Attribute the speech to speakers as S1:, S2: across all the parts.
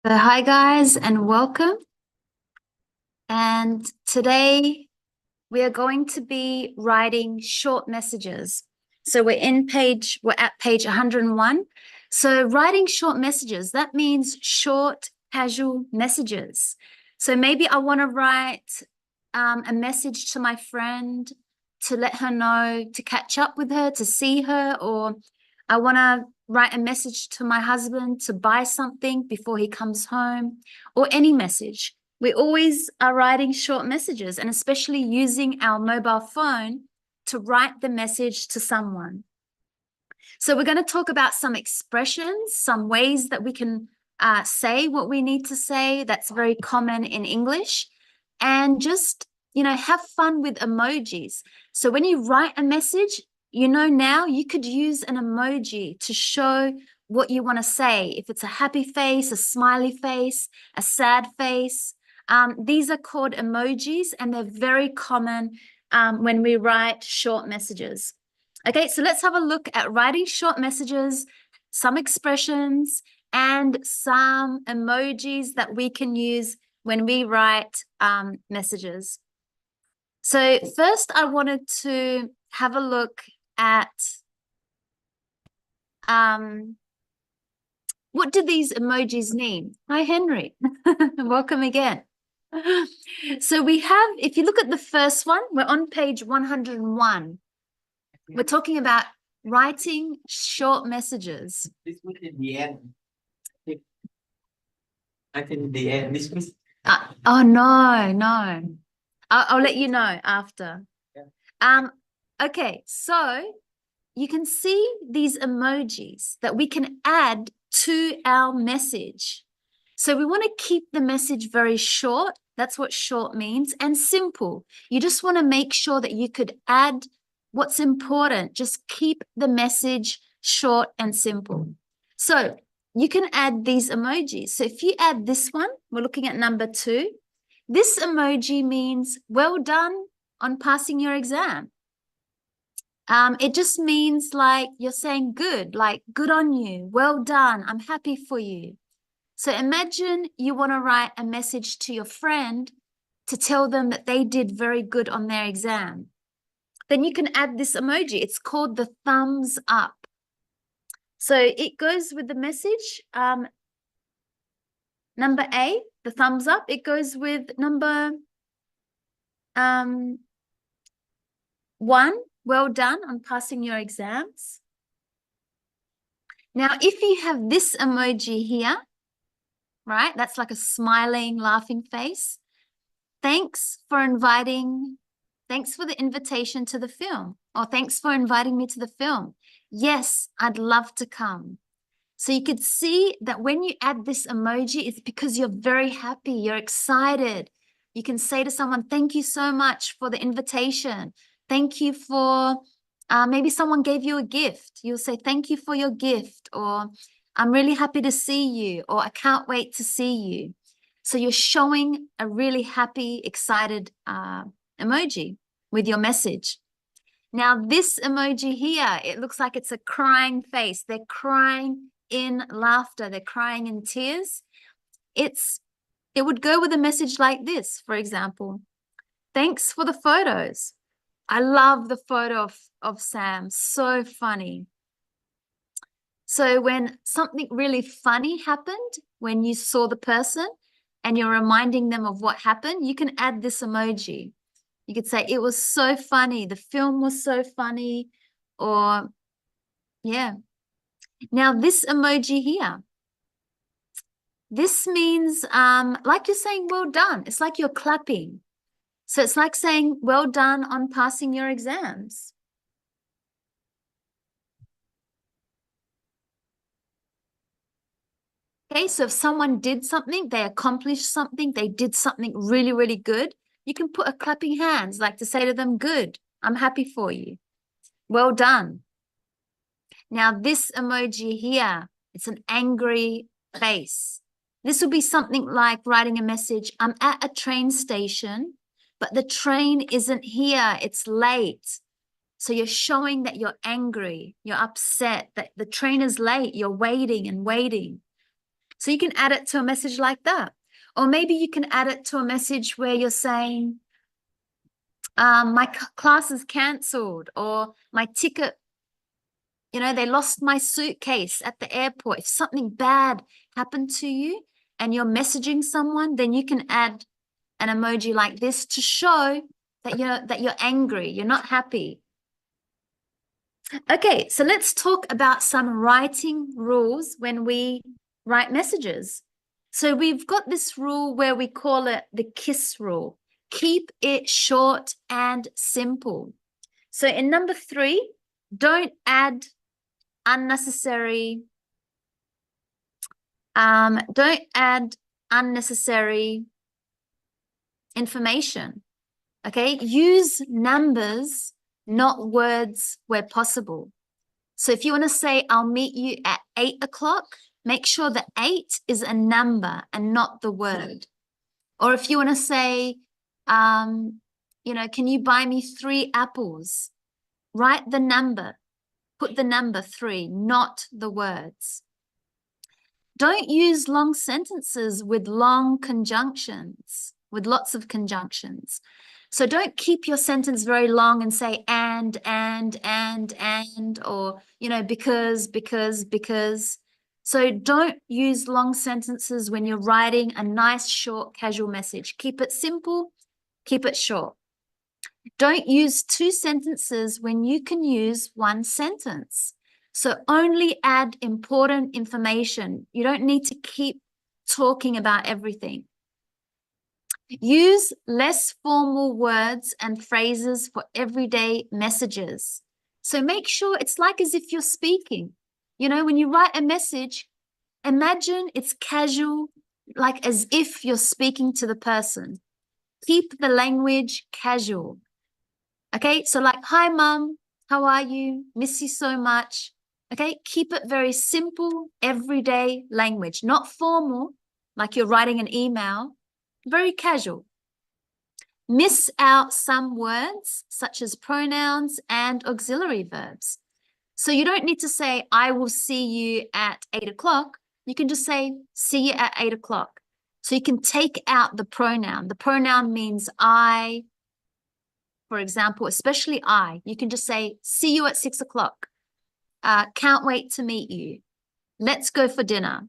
S1: So hi guys and welcome. And today we are going to be writing short messages. So we're at page 101. So writing short messages, that means short casual messages. So maybe I want to write a message to my friend to let her know, to catch up with her, to see her, or I want to write a message to my husband to buy something before he comes home, or any message. We always are writing short messages, and especially using our mobile phone to write the message to someone. So we're going to talk about some expressions, some ways that we can say what we need to say that's very common in English, and just, have fun with emojis. So when you write a message, now you could use an emoji to show what you want to say. If it's a happy face, a smiley face, a sad face, these are called emojis, and they're very common when we write short messages. Okay, so let's have a look at writing short messages, some expressions, and some emojis that we can use when we write messages. So first, I wanted to have a look at what do these emojis mean? Hi, Henry. Welcome again. So we have, if you look at the first one, we're on page 101. We're talking about writing short messages.
S2: This was in the end. I think in the end, this was.
S1: Oh, no. I'll let you know after.
S2: Yeah.
S1: Okay, so you can see these emojis that we can add to our message. So we want to keep the message very short. That's what short means, and simple. You just want to make sure that you could add what's important. Just keep the message short and simple. So you can add these emojis. So if you add this one, we're looking at number 2. This emoji means well done on passing your exam. It just means like you're saying good, like good on you, well done, I'm happy for you. So imagine you want to write a message to your friend to tell them that they did very good on their exam. Then you can add this emoji. It's called the thumbs up. So it goes with the message. Number A, the thumbs up, it goes with number 1, well done on passing your exams. Now, if you have this emoji here, right, that's like a smiling, laughing face. Thanks for the invitation to the film, or thanks for inviting me to the film. Yes, I'd love to come. So you could see that when you add this emoji, it's because you're very happy, you're excited. You can say to someone, thank you so much for the invitation. Thank you for, maybe someone gave you a gift. You'll say, thank you for your gift, or I'm really happy to see you, or I can't wait to see you. So you're showing a really happy, excited emoji with your message. Now, this emoji here, it looks like it's a crying face. They're crying in laughter. They're crying in tears. It would go with a message like this, for example. Thanks for the photos. I love the photo of Sam. So funny. So when something really funny happened, when you saw the person and you're reminding them of what happened, you can add this emoji. You could say, it was so funny. The film was so funny. Or, yeah. Now, this emoji here, this means like you're saying, well done. It's like you're clapping. So it's like saying, well done on passing your exams. Okay, so if someone did something, they accomplished something, they did something really, really good, you can put a clapping hands, like to say to them, good, I'm happy for you. Well done. Now, this emoji here, it's an angry face. This would be something like writing a message, I'm at a train station, but the train isn't here, it's late. So you're showing that you're angry, you're upset, that the train is late, you're waiting and waiting. So you can add it to a message like that. Or maybe you can add it to a message where you're saying, my class is cancelled, or my ticket, they lost my suitcase at the airport. If something bad happened to you and you're messaging someone, then you can add an emoji like this to show that you're angry, you're not happy. Okay, so let's talk about some writing rules when we write messages. So we've got this rule where we call it the KISS rule. Keep it short and simple. So in number 3, don't add unnecessary information. Okay, use numbers, not words where possible. So if you want to say, I'll meet you at 8 o'clock, make sure the 8 is a number and not the word. Or if you want to say, can you buy me 3 apples? Write the number, put the number 3, not the words. Don't use long sentences with long conjunctions, with lots of conjunctions. So don't keep your sentence very long and say and, or, because. So don't use long sentences when you're writing a nice, short, casual message. Keep it simple, keep it short. Don't use 2 sentences when you can use 1 sentence. So only add important information. You don't need to keep talking about everything. Use less formal words and phrases for everyday messages. So make sure it's like as if you're speaking. When you write a message, imagine it's casual, like as if you're speaking to the person. Keep the language casual. Okay, so like, hi, Mum, how are you? Miss you so much. Okay, keep it very simple, everyday language, not formal, like you're writing an email, very casual. Miss out some words, such as pronouns and auxiliary verbs. So you don't need to say, I will see you at 8 o'clock. You can just say, see you at 8 o'clock. So you can take out the pronoun. The pronoun means I, for example, especially I. You can just say, see you at 6 o'clock. Can't wait to meet you. Let's go for dinner.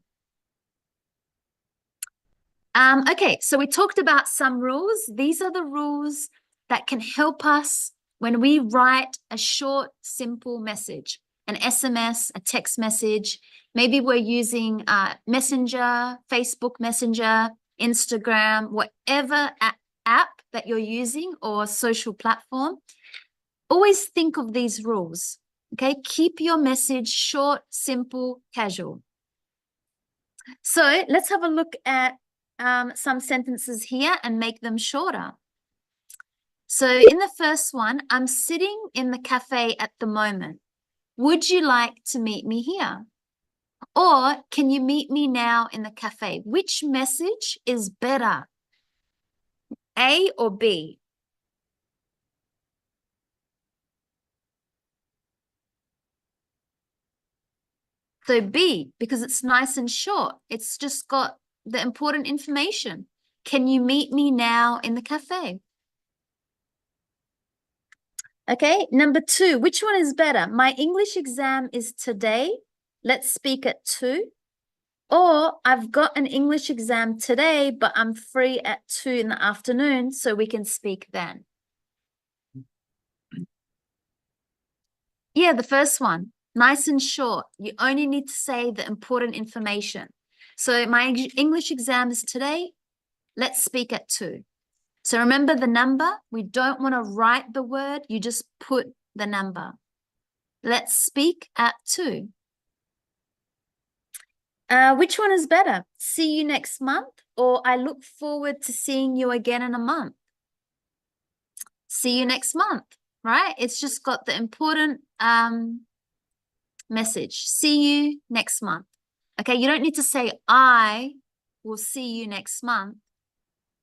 S1: Okay, so we talked about some rules. These are the rules that can help us when we write a short, simple message, an SMS, a text message. Maybe we're using Messenger, Facebook Messenger, Instagram, whatever app that you're using or social platform. Always think of these rules, okay? Keep your message short, simple, casual. So let's have a look at some sentences here and make them shorter. So in the first one, I'm sitting in the cafe at the moment. Would you like to meet me here? Or can you meet me now in the cafe? Which message is better? A or B? So B, because it's nice and short. It's just got the important information. Can you meet me now in the cafe? Okay, number 2, which one is better? My English exam is today. Let's speak at 2. Or I've got an English exam today, but I'm free at 2 in the afternoon, so we can speak then. Yeah, the first one, nice and short. You only need to say the important information. So my English exam is today. Let's speak at 2. So remember the number. We don't want to write the word. You just put the number. Let's speak at 2. Which one is better? See you next month, or I look forward to seeing you again in a month? See you next month, right? It's just got the important message. See you next month. Okay, you don't need to say I will see you next month.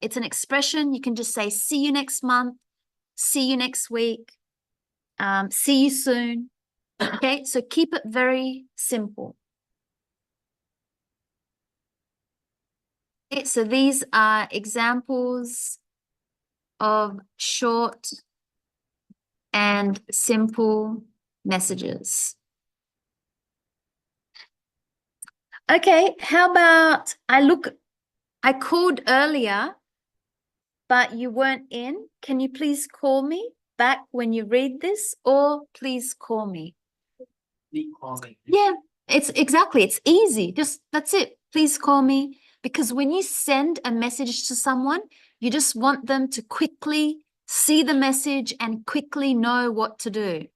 S1: It's an expression. You can just say see you next month, see you next week, see you soon. Okay, so keep it very simple. Okay, so these are examples of short and simple messages. Okay, how about I called earlier, but you weren't in. Can you please call me back when you read this, or please call me?
S2: Please call me.
S1: Yeah, it's easy. Just that's it. Please call me. Because when you send a message to someone, you just want them to quickly see the message and quickly know what to do.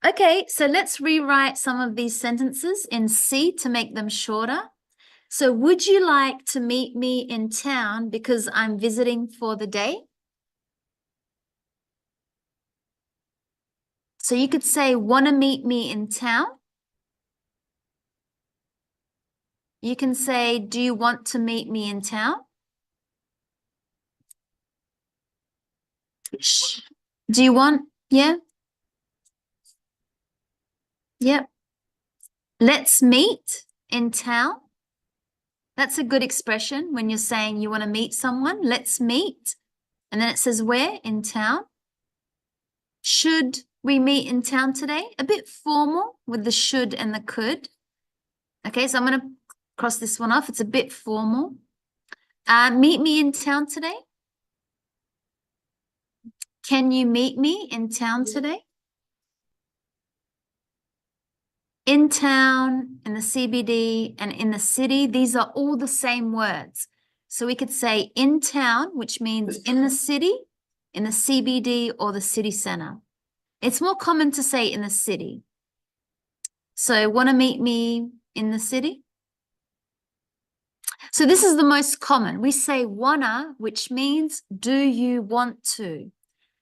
S1: Okay, so let's rewrite some of these sentences in C to make them shorter. So would you like to meet me in town because I'm visiting for the day? So you could say, want to meet me in town? You can say, do you want to meet me in town? Do you want? Yeah. Yep. Let's meet in town. That's a good expression when you're saying you want to meet someone. Let's meet. And then it says where? In town. Should we meet in town today? A bit formal with the should and the could. Okay, so I'm going to cross this one off. It's a bit formal. Meet me in town today. Can you meet me in town today? In town, in the CBD, and in the city, these are all the same words. So we could say in town, which means in the city, in the CBD, or the city center. It's more common to say in the city. So want to meet me in the city? So this is the most common. We say wanna, which means do you want to?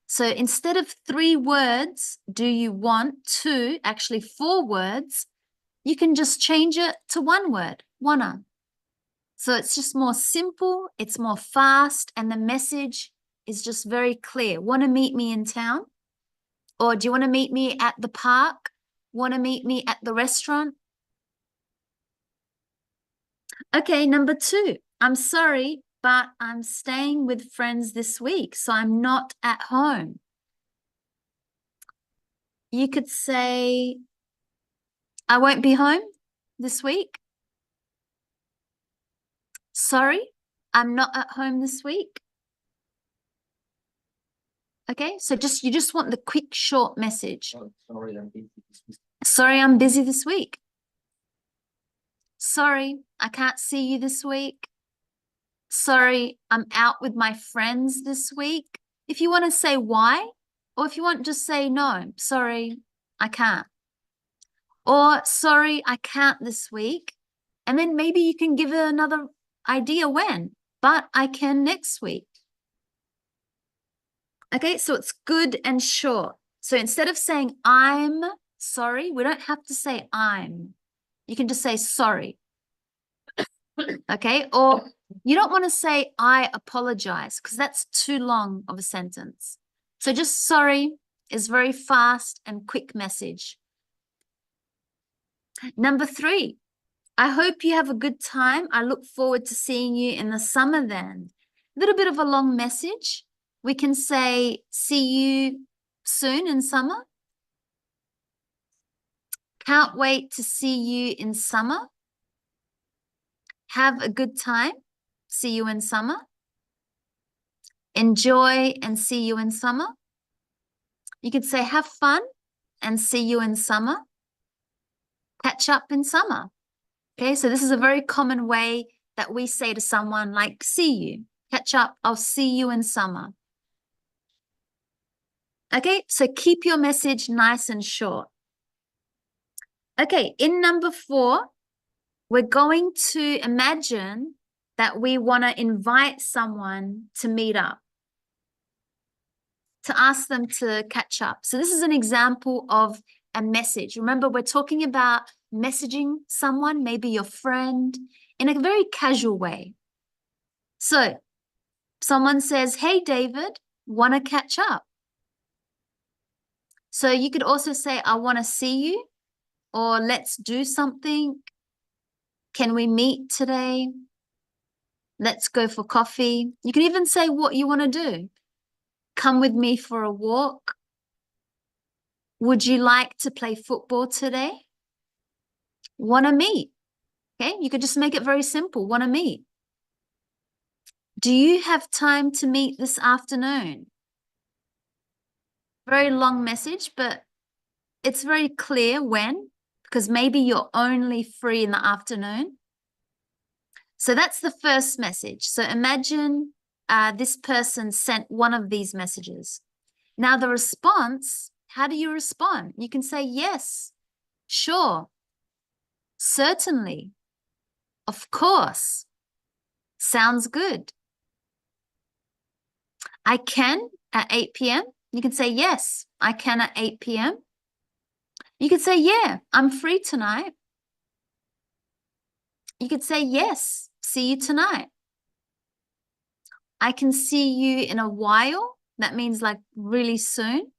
S1: So instead of 3 words, do you want to, actually 4 words, you can just change it to 1 word, wanna. So it's just more simple, it's more fast, and the message is just very clear. Want to meet me in town? Or do you want to meet me at the park? Want to meet me at the restaurant? Okay, number 2. I'm sorry, but I'm staying with friends this week, so I'm not at home. You could say, I won't be home this week. Sorry, I'm not at home this week. Okay, so you just want the quick, short message.
S2: Oh, sorry, I'm busy this week.
S1: Sorry, I'm busy this week. Sorry, I can't see you this week. Sorry, I'm out with my friends this week. If you want to say why, or if you want, just say no, sorry, I can't. Or sorry, I can't this week. And then maybe you can give it another idea when, but I can next week. Okay, so it's good and short. So instead of saying I'm sorry, we don't have to say I'm. You can just say sorry. Okay, or you don't want to say I apologize because that's too long of a sentence. So just sorry is very fast and quick message. Number 3, I hope you have a good time. I look forward to seeing you in the summer then. A little bit of a long message. We can say, see you soon in summer. Can't wait to see you in summer. Have a good time. See you in summer. Enjoy and see you in summer. You could say, have fun and see you in summer. Catch up in summer. Okay, so this is a very common way that we say to someone like, see you, catch up, I'll see you in summer. Okay, so keep your message nice and short. Okay, in number 4, we're going to imagine that we want to invite someone to meet up, to ask them to catch up. So this is an example of a message. Remember, we're talking about messaging someone, maybe your friend, in a very casual way. So someone says, hey, David, want to catch up? So you could also say, I want to see you, or let's do something. Can we meet today? Let's go for coffee. You can even say what you want to do. Come with me for a walk. Would you like to play football today? Want to meet? Okay, you could just make it very simple. Want to meet? Do you have time to meet this afternoon? Very long message, but it's very clear when, because maybe you're only free in the afternoon. So that's the first message. So imagine this person sent one of these messages. Now the response, how do you respond? You can say yes, sure, certainly, of course, sounds good. I can at 8 p.m. You can say yes, I can at 8 p.m. You could say, yeah, I'm free tonight. You could say, yes, see you tonight. I can see you in a while. That means like really soon.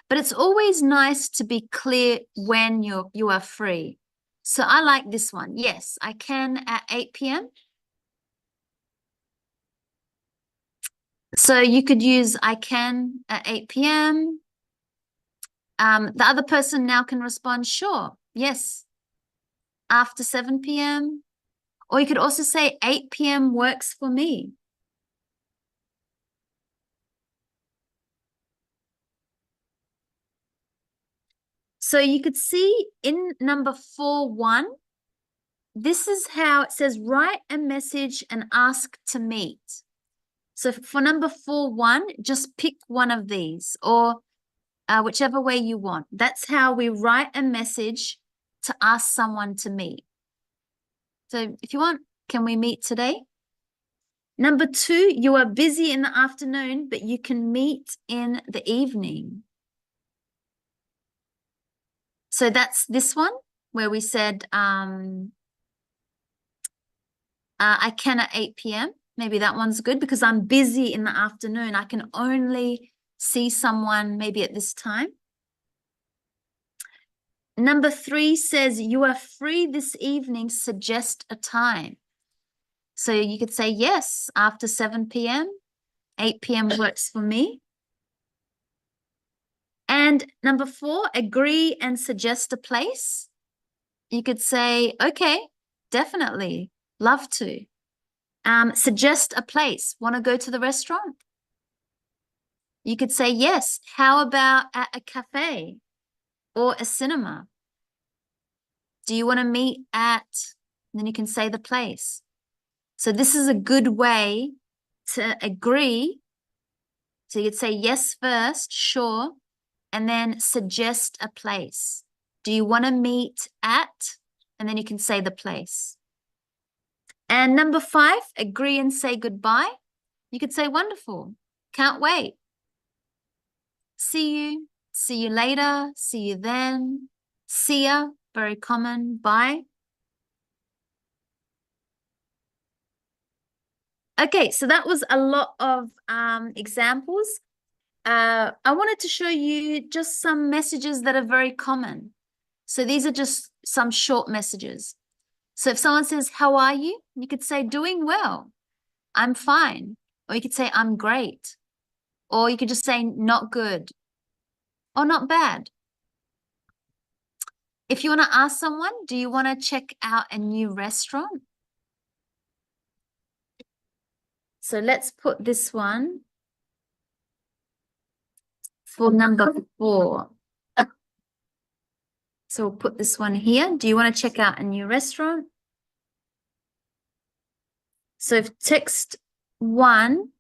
S1: But it's always nice to be clear when you are free. So I like this one. Yes, I can at 8 p.m. So you could use I can at 8 p.m. The other person now can respond, sure, yes, after 7 p.m. Or you could also say 8 p.m. works for me. So you could see in number 4.1, this is how it says, write a message and ask to meet. So for number 4.1, just pick one of these or whichever way you want. That's how we write a message to ask someone to meet. So if you want, can we meet today? Number 2, you are busy in the afternoon, but you can meet in the evening. So that's this one where we said, I can at 8 p.m. Maybe that one's good because I'm busy in the afternoon. I can only see someone maybe at this time. Number 3 says, you are free this evening, suggest a time. So you could say, yes, after 7 p.m., 8 p.m. works for me. And number 4, agree and suggest a place. You could say, okay, definitely, love to. Suggest a place. Want to go to the restaurant? You could say, yes, how about at a cafe or a cinema? Do you want to meet at, and then you can say the place. So this is a good way to agree. So you'd say yes first, sure, and then suggest a place. Do you want to meet at, and then you can say the place. And number 5, agree and say goodbye. You could say, wonderful, can't wait. See you later, see you then, see ya, very common, bye. Okay, so that was a lot of examples. I wanted to show you just some messages that are very common. So these are just some short messages. So if someone says, how are you? You could say, doing well, I'm fine. Or you could say, I'm great. Or you could just say, not good or not bad. If you want to ask someone, do you want to check out a new restaurant? So let's put this one for number 4. So we'll put this one here. Do you want to check out a new restaurant? So if text 1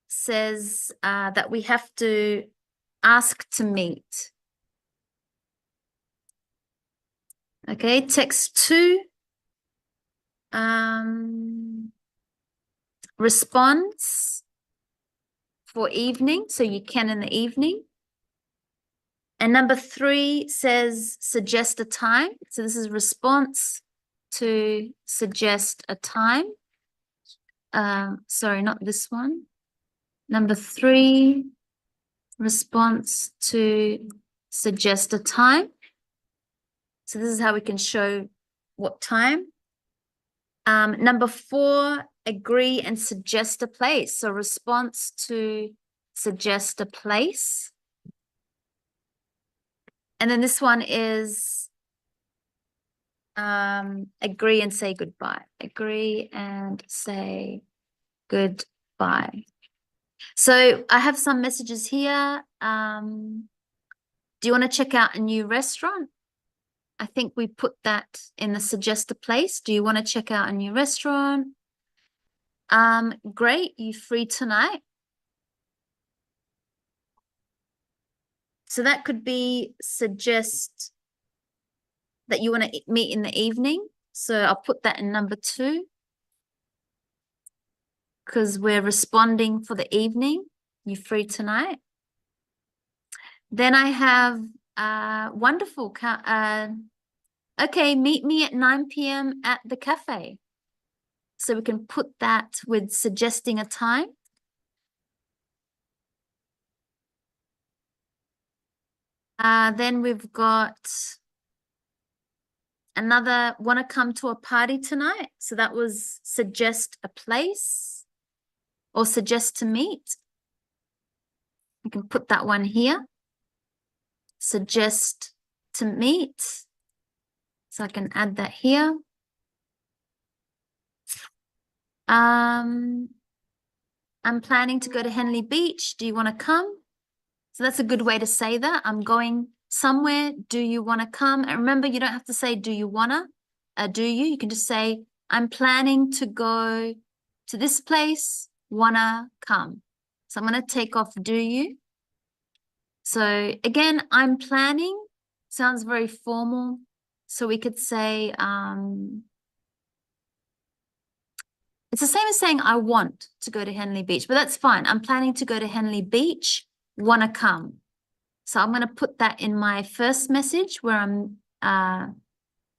S1: says that we have to ask to meet. Okay, text 2 response for evening, so you can in the evening. And number 3 says suggest a time. So this is response to suggest a time. Sorry, not this one. Number 3, response to suggest a time. So this is how we can show what time. Number 4, agree and suggest a place. So response to suggest a place. And then this one is agree and say goodbye. Agree and say goodbye. So I have some messages here. Do you want to check out a new restaurant? I think we put that in the suggest a place. Do you want to check out a new restaurant? Great. You free tonight? So that could be suggest that you want to meet in the evening. So I'll put that in number 2 because we're responding for the evening. You free tonight? Then I have wonderful. Okay, meet me at 9 p.m. at the cafe. So we can put that with suggesting a time. Then we've got another, want to come to a party tonight? So that was suggest a place or suggest to meet. We can put that one here. Suggest to meet. So I can add that here. I'm planning to go to Henley Beach. Do you want to come? So that's a good way to say that. I'm going somewhere. Do you want to come? And remember, you don't have to say, do you wanna? Do you? You can just say, I'm planning to go to this place. Wanna come? So I'm going to take off do you. So again, I'm planning. Sounds very formal. So we could say, it's the same as saying I want to go to Henley Beach, but that's fine. I'm planning to go to Henley Beach. Want to come? So I'm going to put that in my first message where I'm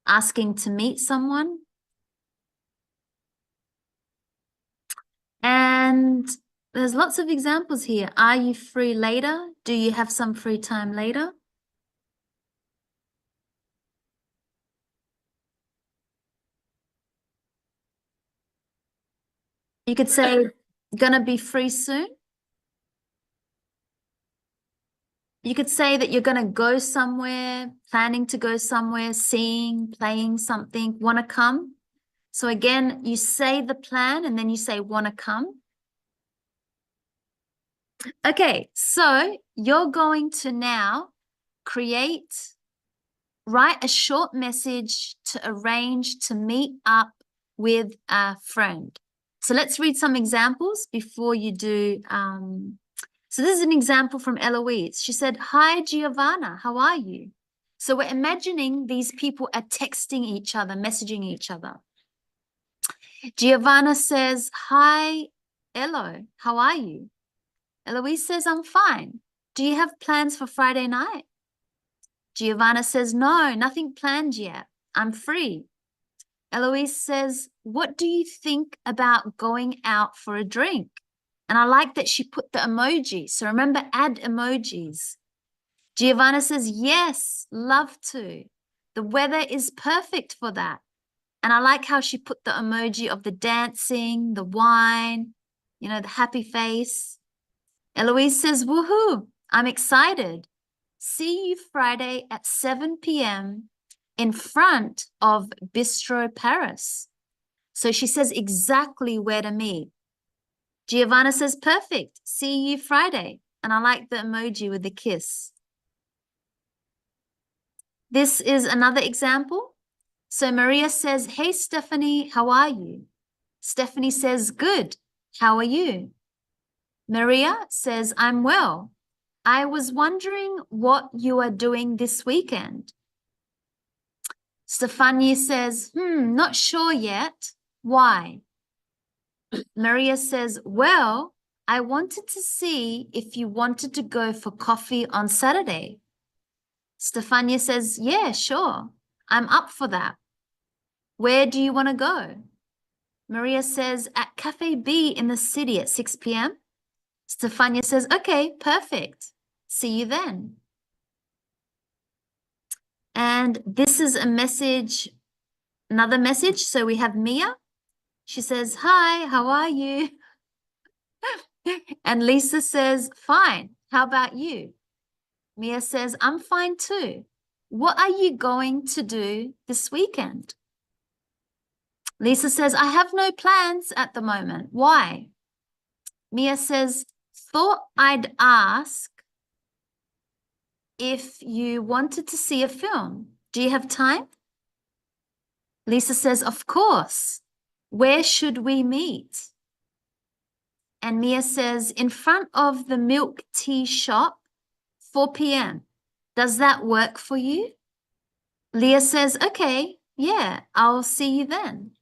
S1: asking to meet someone. And there's lots of examples here. Are you free later? Do you have some free time later? You could say, gonna be free soon. You could say that you're going to go somewhere, planning to go somewhere, seeing, playing something, want to come. So again, you say the plan and then you say want to come. Okay, so you're going to now write a short message to arrange to meet up with a friend. So let's read some examples before you do. So this is an example from Eloise. She said, hi, Giovanna, how are you? So we're imagining these people are texting each other, messaging each other. Giovanna says, hi, Elo, how are you? Eloise says, I'm fine. Do you have plans for Friday night? Giovanna says, no, nothing planned yet. I'm free. Eloise says, what do you think about going out for a drink? And I like that she put the emoji. So remember, add emojis. Giovanna says, yes, love to. The weather is perfect for that. And I like how she put the emoji of the dancing, the wine, the happy face. Eloise says, woohoo, I'm excited. See you Friday at 7 p.m. in front of Bistro Paris. So she says exactly where to meet. Giovanna says, perfect. See you Friday. And I like the emoji with the kiss. This is another example. So Maria says, hey, Stephanie, how are you? Stephanie says, good. How are you? Maria says, I'm well. I was wondering what you are doing this weekend. Stefania says, not sure yet. Why? Maria says, well, I wanted to see if you wanted to go for coffee on Saturday. Stefania says, yeah, sure. I'm up for that. Where do you want to go? Maria says, at Cafe B in the city at 6 p.m. Stefania says, okay, perfect. See you then. And this is a message, another message. So we have Mia. She says, "Hi, how are you?" And Lisa says, "Fine. How about you?" Mia says, "I'm fine too. What are you going to do this weekend?" Lisa says, "I have no plans at the moment. Why?" Mia says, "Thought I'd ask if you wanted to see a film. Do you have time?" Lisa says, "Of course. Where should we meet?" And Mia says, "In front of the milk tea shop, 4 p.m. Does that work for you?" Leah says, "Okay, yeah, I'll see you then."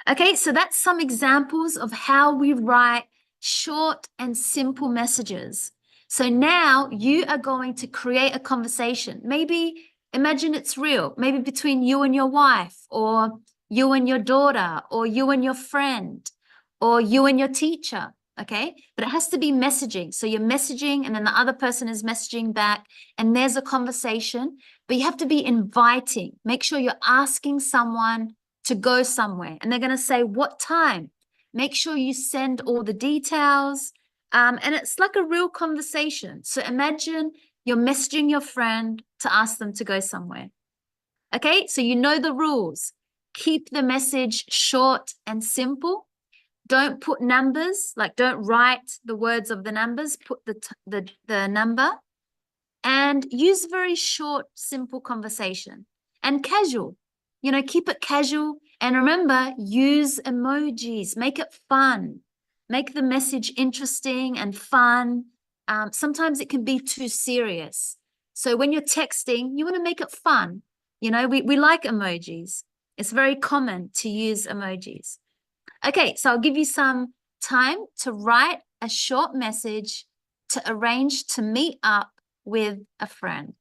S1: Okay, so that's some examples of how we write short and simple messages. So now you are going to create a conversation. Maybe imagine it's real, maybe between you and your wife, or you and your daughter, or you and your friend, or you and your teacher. Okay, but it has to be messaging. So you're messaging and then the other person is messaging back and there's a conversation, but you have to be inviting. Make sure you're asking someone to go somewhere and they're going to say, "What time?" Make sure you send all the details. And it's like a real conversation. So imagine you're messaging your friend to ask them to go somewhere. Okay, so you know the rules. Keep the message short and simple. Don't put numbers, like don't write the words of the numbers, put the number, and use very short, simple conversation and casual. You know, keep it casual. And remember, use emojis, make it fun, make the message interesting and fun. Sometimes it can be too serious. So when you're texting, you want to make it fun. You know, we like emojis. It's very common to use emojis. Okay, so I'll give you some time to write a short message to arrange to meet up with a friend.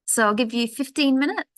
S1: So I'll give you 15 minutes.